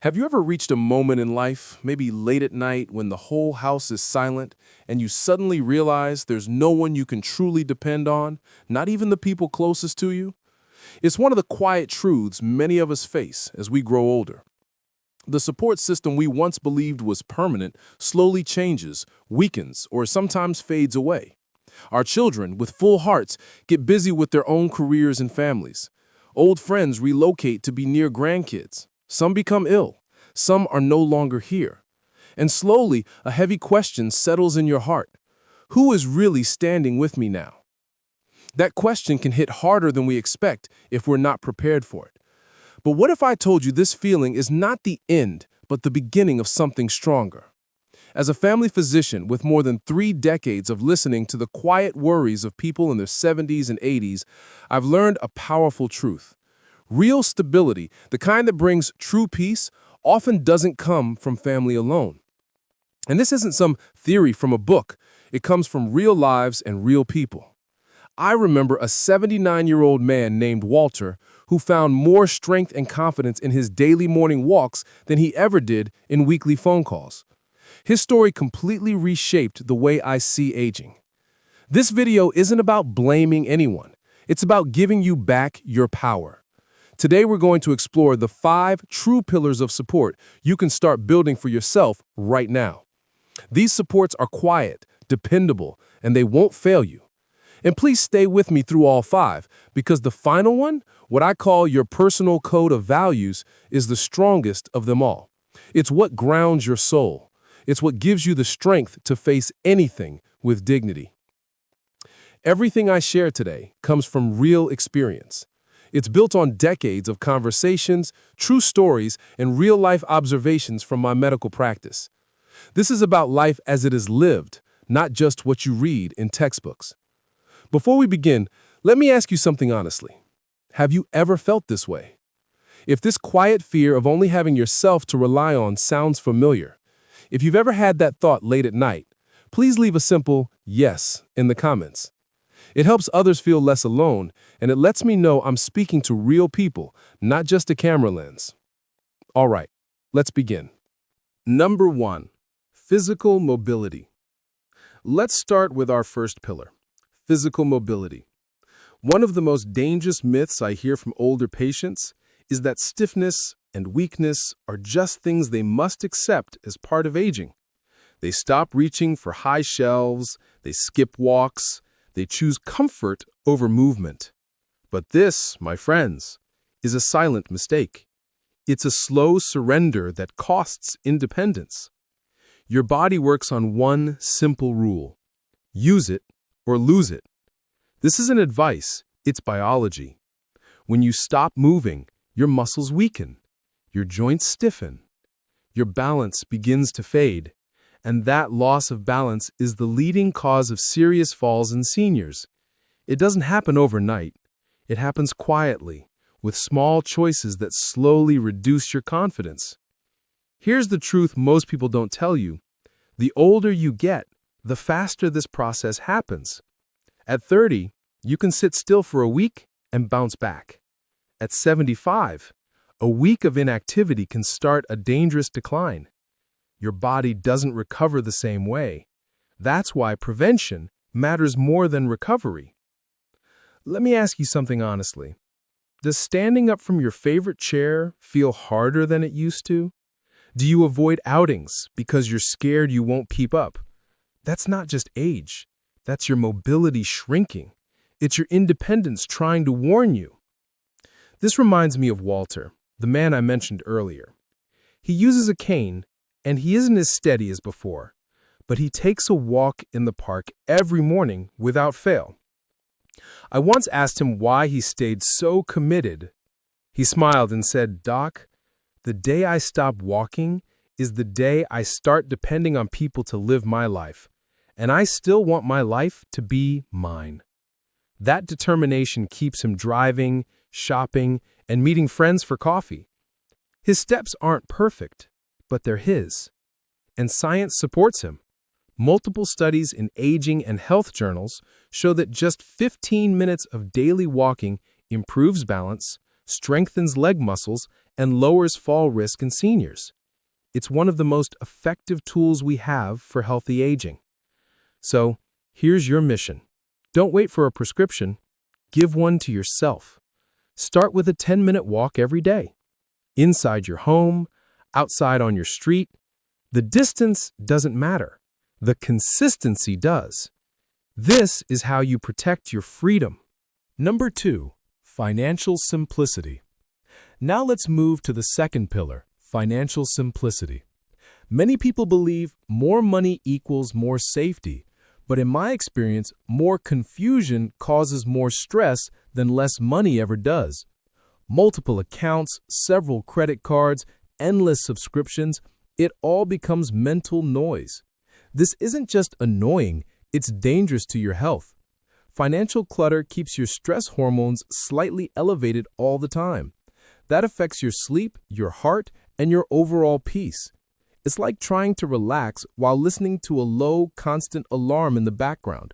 Have you ever reached a moment in life, maybe late at night when the whole house is silent, and you suddenly realize there's no one you can truly depend on, not even the people closest to you? It's one of the quiet truths many of us face as we grow older. The support system we once believed was permanent slowly changes, weakens, or sometimes fades away. Our children, with full hearts, get busy with their own careers and families. Old friends relocate to be near grandkids. Some become ill. Some are no longer here. And slowly, a heavy question settles in your heart. Who is really standing with me now? That question can hit harder than we expect if we're not prepared for it. But what if I told you this feeling is not the end, but the beginning of something stronger? As a family physician with more than 3 decades of listening to the quiet worries of people in their 70s and 80s, I've learned a powerful truth. Real stability, the kind that brings true peace, often doesn't come from family alone. And this isn't some theory from a book. It comes from real lives and real people. I remember a 79-year-old man named Walter who found more strength and confidence in his daily morning walks than he ever did in weekly phone calls. His story completely reshaped the way I see aging. This video isn't about blaming anyone. It's about giving you back your power. Today we're going to explore the 5 true pillars of support you can start building for yourself right now. These supports are quiet, dependable, and they won't fail you. And please stay with me through all 5, because the final one, what I call your personal code of values, is the strongest of them all. It's what grounds your soul. It's what gives you the strength to face anything with dignity. Everything I share today comes from real experience. It's built on decades of conversations, true stories, and real-life observations from my medical practice. This is about life as it is lived, not just what you read in textbooks. Before we begin, let me ask you something honestly. Have you ever felt this way? If this quiet fear of only having yourself to rely on sounds familiar, if you've ever had that thought late at night, please leave a simple yes in the comments. It helps others feel less alone, and it lets me know I'm speaking to real people, not just a camera lens. All right, let's begin. Number 1, physical mobility. Let's start with our first pillar, physical mobility. One of the most dangerous myths I hear from older patients is that stiffness and weakness are just things they must accept as part of aging. They stop reaching for high shelves, they skip walks, they choose comfort over movement. But this, my friends, is a silent mistake. It's a slow surrender that costs independence. Your body works on one simple rule: use it or lose it. This isn't advice, it's biology. When you stop moving, your muscles weaken, your joints stiffen, your balance begins to fade, and that loss of balance is the leading cause of serious falls in seniors. It doesn't happen overnight. It happens quietly, with small choices that slowly reduce your confidence. Here's the truth most people don't tell you. The older you get, the faster this process happens. At 30, you can sit still for a week and bounce back. At 75, a week of inactivity can start a dangerous decline. Your body doesn't recover the same way. That's why prevention matters more than recovery. Let me ask you something honestly. Does standing up from your favorite chair feel harder than it used to? Do you avoid outings because you're scared you won't keep up? That's not just age. That's your mobility shrinking. It's your independence trying to warn you. This reminds me of Walter, the man I mentioned earlier. He uses a cane, and he isn't as steady as before, but he takes a walk in the park every morning without fail. I once asked him why he stayed so committed. He smiled and said, "Doc, the day I stop walking is the day I start depending on people to live my life, and I still want my life to be mine." That determination keeps him driving, shopping, and meeting friends for coffee. His steps aren't perfect, but they're his. And science supports him. Multiple studies in aging and health journals show that just 15 minutes of daily walking improves balance, strengthens leg muscles, and lowers fall risk in seniors. It's one of the most effective tools we have for healthy aging. So, here's your mission. Don't wait for a prescription. Give one to yourself. Start with a 10-minute walk every day. Inside your home, outside on your street. The distance doesn't matter. The consistency does. This is how you protect your freedom. Number 2, financial simplicity. Now let's move to the second pillar, financial simplicity. Many people believe more money equals more safety, but in my experience, more confusion causes more stress than less money ever does. Multiple accounts, several credit cards, endless subscriptions, it all becomes mental noise. This isn't just annoying, it's dangerous to your health. Financial clutter keeps your stress hormones slightly elevated all the time. That affects your sleep, your heart, and your overall peace. It's like trying to relax while listening to a low, constant alarm in the background.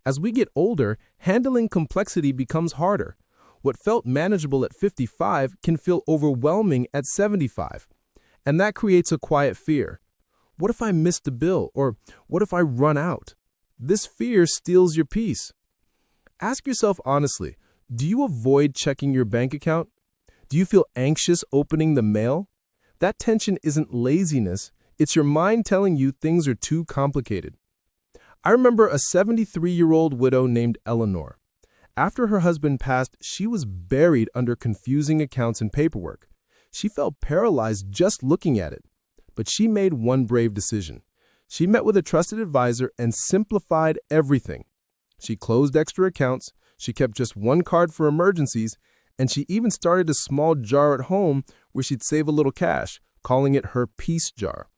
As we get older, handling complexity becomes harder. What felt manageable at 55 can feel overwhelming at 75. And that creates a quiet fear. What if I miss the bill? Or what if I run out? This fear steals your peace. Ask yourself honestly, do you avoid checking your bank account? Do you feel anxious opening the mail? That tension isn't laziness, it's your mind telling you things are too complicated. I remember a 73-year-old widow named Eleanor. After her husband passed, she was buried under confusing accounts and paperwork. She felt paralyzed just looking at it. But she made one brave decision. She met with a trusted advisor and simplified everything. She closed extra accounts, she kept just one card for emergencies, and she even started a small jar at home where she'd save a little cash, calling it her peace jar.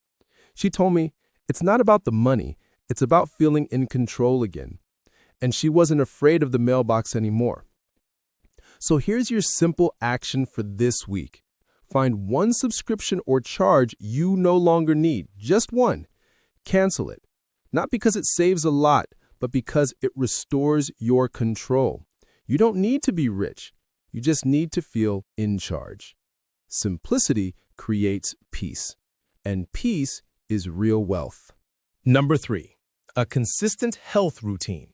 She told me, it's not about the money, it's about feeling in control again. And she wasn't afraid of the mailbox anymore. So here's your simple action for this week. Find one subscription or charge you no longer need, just one. Cancel it. Not because it saves a lot, but because it restores your control. You don't need to be rich. You just need to feel in charge. Simplicity creates peace, and peace is real wealth. Number 3, a consistent health routine.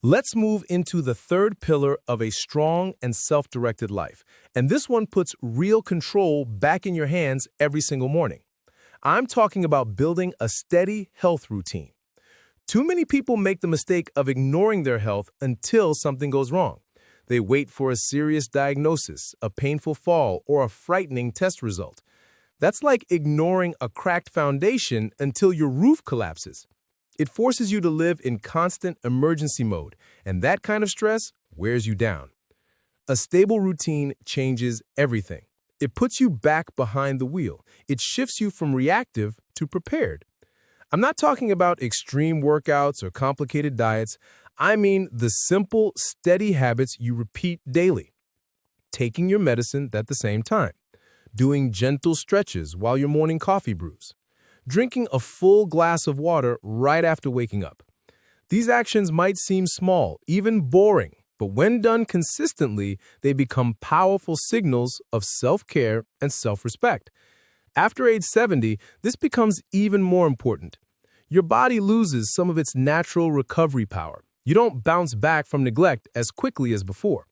Let's move into the third pillar of a strong and self-directed life. And this one puts real control back in your hands every single morning. I'm talking about building a steady health routine. Too many people make the mistake of ignoring their health until something goes wrong. They wait for a serious diagnosis, a painful fall, or a frightening test result. That's like ignoring a cracked foundation until your roof collapses. It forces you to live in constant emergency mode, and that kind of stress wears you down. A stable routine changes everything. It puts you back behind the wheel. It shifts you from reactive to prepared. I'm not talking about extreme workouts or complicated diets. I mean the simple, steady habits you repeat daily. Taking your medicine at the same time. Doing gentle stretches while your morning coffee brews. Drinking a full glass of water right after waking up. These actions might seem small, even boring, but when done consistently, they become powerful signals of self-care and self-respect. After age 70, this becomes even more important. Your body loses some of its natural recovery power. You don't bounce back from neglect as quickly as before.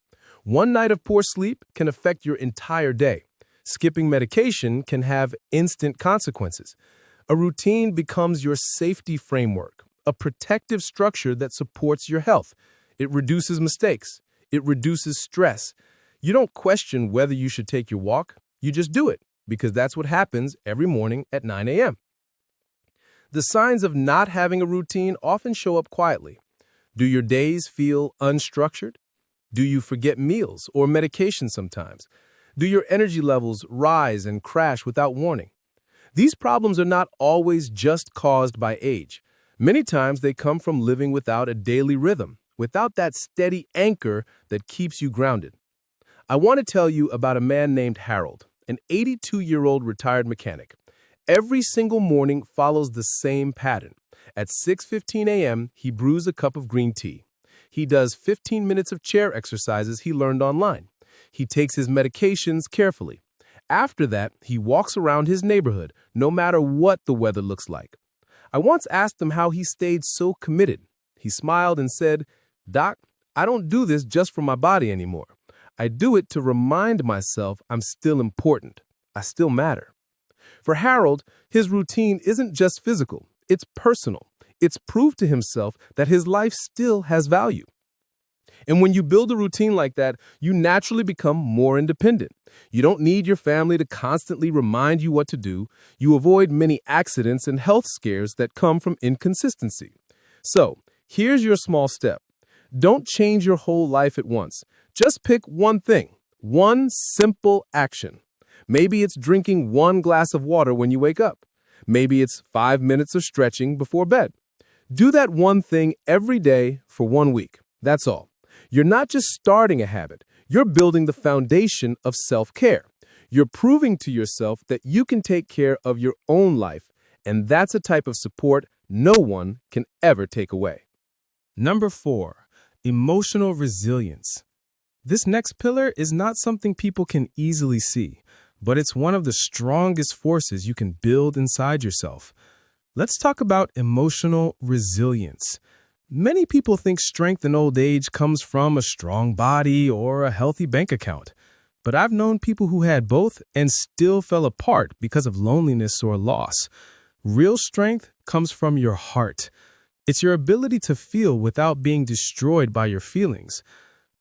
One night of poor sleep can affect your entire day. Skipping medication can have instant consequences. A routine becomes your safety framework, a protective structure that supports your health. It reduces mistakes. It reduces stress. You don't question whether you should take your walk. You just do it, because that's what happens every morning at 9 a.m. The signs of not having a routine often show up quietly. Do your days feel unstructured? Do you forget meals or medication sometimes? Do your energy levels rise and crash without warning? These problems are not always just caused by age. Many times they come from living without a daily rhythm, without that steady anchor that keeps you grounded. I want to tell you about a man named Harold, an 82-year-old retired mechanic. Every single morning follows the same pattern. At 6:15 a.m., he brews a cup of green tea. He does 15 minutes of chair exercises he learned online. He takes his medications carefully. After that, he walks around his neighborhood, no matter what the weather looks like. I once asked him how he stayed so committed. He smiled and said, "Doc, I don't do this just for my body anymore. I do it to remind myself I'm still important. I still matter." For Harold, his routine isn't just physical, it's personal. It's proof to himself that his life still has value. And when you build a routine like that, you naturally become more independent. You don't need your family to constantly remind you what to do. You avoid many accidents and health scares that come from inconsistency. So, here's your small step. Don't change your whole life at once. Just pick one thing, one simple action. Maybe it's drinking one glass of water when you wake up. Maybe it's 5 minutes of stretching before bed. Do that one thing every day for 1 week. That's all. You're not just starting a habit. You're building the foundation of self-care. You're proving to yourself that you can take care of your own life, and that's a type of support no one can ever take away. Number 4, emotional resilience. This next pillar is not something people can easily see, but it's one of the strongest forces you can build inside yourself. Let's talk about emotional resilience. Many people think strength in old age comes from a strong body or a healthy bank account. But I've known people who had both and still fell apart because of loneliness or loss. Real strength comes from your heart. It's your ability to feel without being destroyed by your feelings.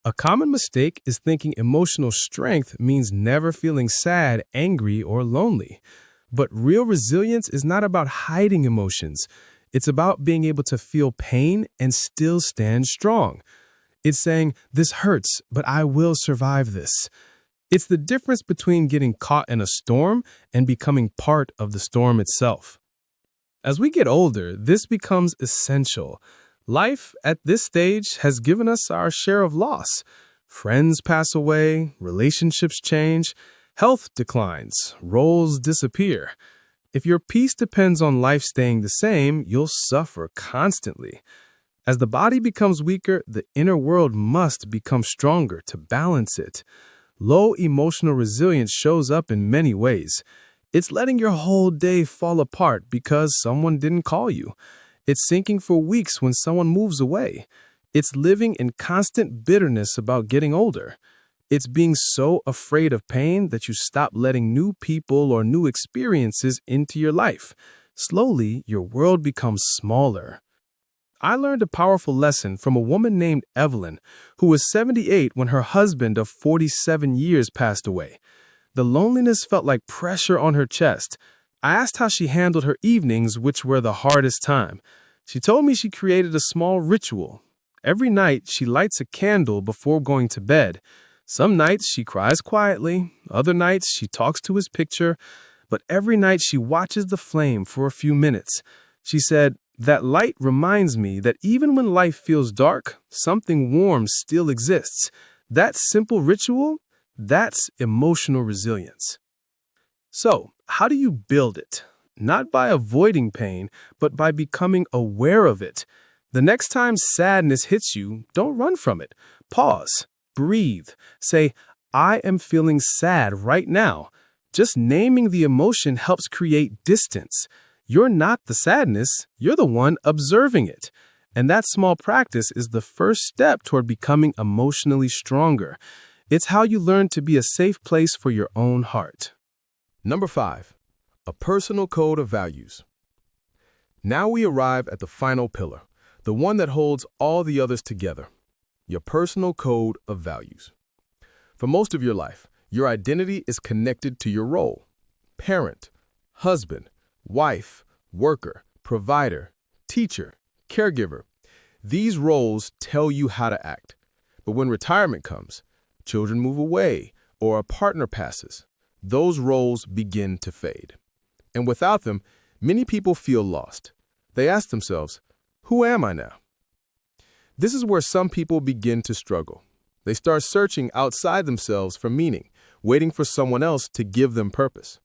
A common mistake is thinking emotional strength means never feeling sad, angry, or lonely. But real resilience is not about hiding emotions. It's about being able to feel pain and still stand strong. It's saying, "This hurts, but I will survive this." It's the difference between getting caught in a storm and becoming part of the storm itself. As we get older, this becomes essential. Life at this stage has given us our share of loss. Friends pass away, relationships change, health declines, roles disappear. If your peace depends on life staying the same, you'll suffer constantly. As the body becomes weaker, the inner world must become stronger to balance it. Low emotional resilience shows up in many ways. It's letting your whole day fall apart because someone didn't call you. It's sinking for weeks when someone moves away. It's living in constant bitterness about getting older. It's being so afraid of pain that you stop letting new people or new experiences into your life. Slowly, your world becomes smaller. I learned a powerful lesson from a woman named Evelyn, who was 78 when her husband of 47 years passed away. The loneliness felt like pressure on her chest. I asked how she handled her evenings, which were the hardest time. She told me she created a small ritual. Every night, she lights a candle before going to bed. Some nights, she cries quietly. Other nights, she talks to his picture. But every night, she watches the flame for a few minutes. She said, "That light reminds me that even when life feels dark, something warm still exists." That simple ritual, that's emotional resilience. So, how do you build it? Not by avoiding pain, but by becoming aware of it. The next time sadness hits you, don't run from it. Pause, breathe, say, "I am feeling sad right now." Just naming the emotion helps create distance. You're not the sadness, you're the one observing it. And that small practice is the first step toward becoming emotionally stronger. It's how you learn to be a safe place for your own heart. Number 5, a personal code of values. Now we arrive at the final pillar, the one that holds all the others together, your personal code of values. For most of your life, your identity is connected to your role: parent, husband, wife, worker, provider, teacher, caregiver. These roles tell you how to act. But when retirement comes, children move away, or a partner passes, those roles begin to fade. And without them, many people feel lost. They ask themselves, "Who am I now?" This is where some people begin to struggle. They start searching outside themselves for meaning, waiting for someone else to give them purpose.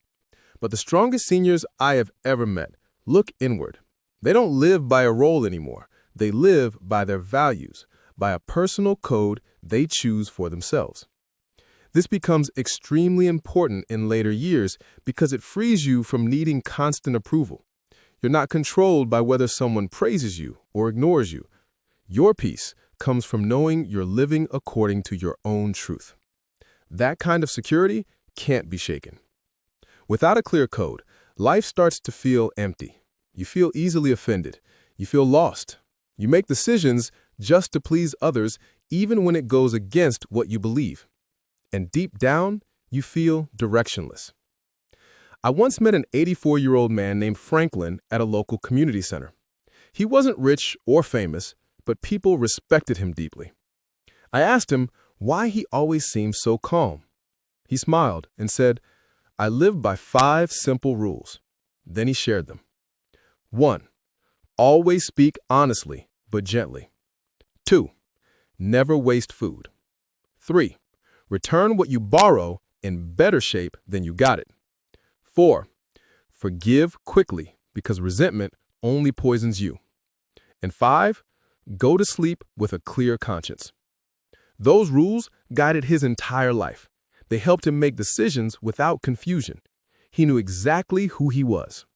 But the strongest seniors I have ever met look inward. They don't live by a role anymore. They live by their values, by a personal code they choose for themselves. This becomes extremely important in later years because it frees you from needing constant approval. You're not controlled by whether someone praises you or ignores you. Your peace comes from knowing you're living according to your own truth. That kind of security can't be shaken. Without a clear code, life starts to feel empty. You feel easily offended. You feel lost. You make decisions just to please others, even when it goes against what you believe. And deep down, you feel directionless. I once met an 84-year-old man named Franklin at a local community center. He wasn't rich or famous, but people respected him deeply. I asked him why he always seemed so calm. He smiled and said, "I live by 5 simple rules." Then he shared them. 1. Always speak honestly, but gently. 2. Never waste food. 3. Return what you borrow in better shape than you got it. 4. Forgive quickly because resentment only poisons you. And 5. Go to sleep with a clear conscience. Those rules guided his entire life. They helped him make decisions without confusion. He knew exactly who he was.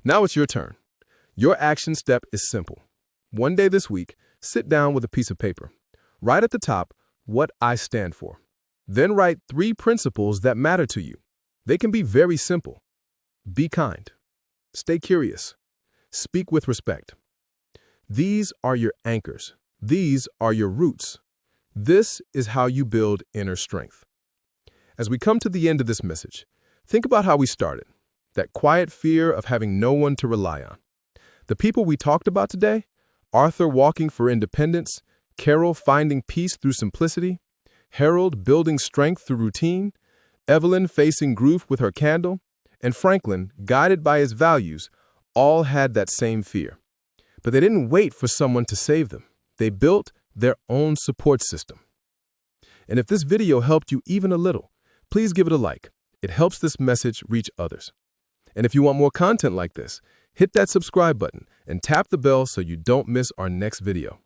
Now it's your turn. Your action step is simple. One day this week, sit down with a piece of paper. Write at the top what I stand for. Then write 3 principles that matter to you. They can be very simple. Be kind. Stay curious. Speak with respect. These are your anchors. These are your roots. This is how you build inner strength. As we come to the end of this message, think about how we started. That quiet fear of having no one to rely on. The people we talked about today, Arthur walking for independence, Carol finding peace through simplicity, Harold building strength through routine, Evelyn facing grief with her candle, and Franklin, guided by his values, all had that same fear. But they didn't wait for someone to save them. They built their own support system. And if this video helped you even a little, please give it a like. It helps this message reach others. And if you want more content like this, hit that subscribe button and tap the bell so you don't miss our next video.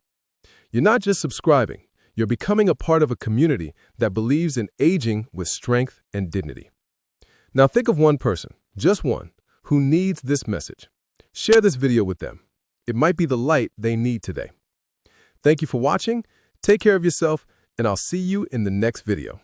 You're not just subscribing, you're becoming a part of a community that believes in aging with strength and dignity. Now think of one person, just one, who needs this message. Share this video with them. It might be the light they need today. Thank you for watching, take care of yourself, and I'll see you in the next video.